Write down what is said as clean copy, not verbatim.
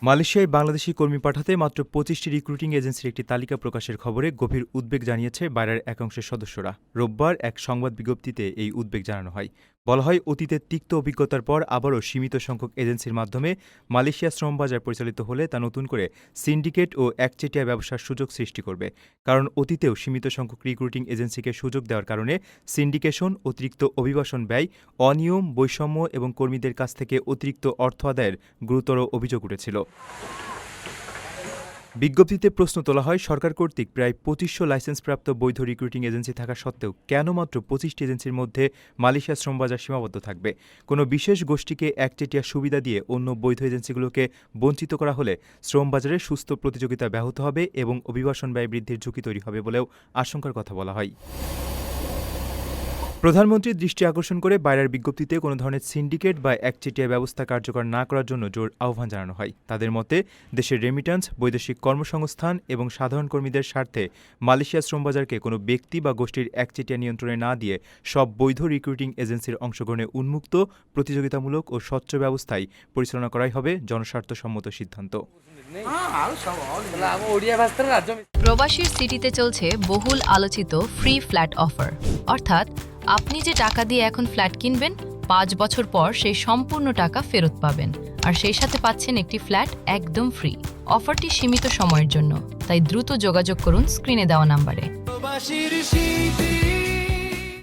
মালয়েশিয়ায় বাংলাদেশি কর্মী পাঠাতে মাত্র ২৫টি রিক্রুটিং এজেন্সির একটি তালিকা প্রকাশের খবরে গভীর উদ্বেগ জানিয়েছে বাইরের একাংশের সদস্যরা। রোববার এক সংবাদ বিজ্ঞপ্তিতে এই উদ্বেগ জানানো হয়। বলা হয়, অতীতের তিক্ত অভিজ্ঞতার পর আবারও সীমিত সংখ্যক এজেন্সির মাধ্যমে মালয়েশিয়া শ্রমবাজার পরিচালিত হলে তা নতুন করে সিন্ডিকেট ও একচেটিয়া ব্যবসার সুযোগ সৃষ্টি করবে। কারণ অতীতেও সীমিত সংখ্যক রিক্রুটিং এজেন্সিকে সুযোগ দেওয়ার কারণে সিন্ডিকেশন, অতিরিক্ত অভিবাসন ব্যয়, অনিয়ম, বৈষম্য এবং কর্মীদের কাছ থেকে অতিরিক্ত অর্থ আদায়ের গুরুতর অভিযোগ উঠেছিল। বিজ্ঞপ্তিতে প্রশ্ন তোলা হয়, সরকার কর্তৃক প্রায় ২৫০০ লাইসেন্সপ্রাপ্ত বৈধ রিক্রুটিং এজেন্সি থাকা সত্ত্বেও কেন মাত্র ২৫টি এজেন্সির মধ্যে মালয়েশিয়া শ্রমবাজার সীমাবদ্ধ থাকবে? কোনো বিশেষ গোষ্ঠীকে একচেটিয়া সুবিধা দিয়ে অন্য বৈধ এজেন্সিগুলোকে বঞ্চিত করা হলে শ্রমবাজারে সুস্থ প্রতিযোগিতা ব্যাহত হবে এবং অভিবাসন ব্যয় বৃদ্ধির ঝুঁকি তৈরি হবে বলেও আশঙ্কার কথা বলা হয়। প্রধানমন্ত্রীর দৃষ্টি আকর্ষণ করে বাইরের বিজ্ঞপ্তিতে কোনো ধরনের সিন্ডিকেট বা একচেটিয়া ব্যবস্থা কার্যকর না করার জন্য জোর আহ্বান জানানো হয়। তাদের মতে, দেশের রেমিট্যান্স, বৈদেশিক কর্মসংস্থান এবং সাধারণ কর্মীদের স্বার্থে মালয়েশিয়া শ্রমবাজারকে কোনো ব্যক্তি বা গোষ্ঠীর একচেটিয়া নিয়ন্ত্রণে না দিয়ে সব বৈধ রিক্রুটিং এজেন্সির অংশগ্রহণে উন্মুক্ত, প্রতিযোগিতামূলক ও স্বচ্ছ ব্যবস্থায় পরিচালনা করাই হবে জনস্বার্থসম্মত সিদ্ধান্ত। প্রবাসীর সিটিতে চলছে বহুল আলোচিত ফ্রি ফ্ল্যাট অফার, অর্থাৎ আপনি যে টাকা দিয়ে এখন ফ্ল্যাট কিনবেন, ৫ বছর পর সেই সম্পূর্ণ টাকা ফেরত পাবেন, আর সেই সাথে পাচ্ছেন একটি ফ্ল্যাট একদম ফ্রি। অফারটি সীমিত সময়ের জন্য, তাই দ্রুত যোগাযোগ করুন স্ক্রিনে দেওয়া নাম্বারে।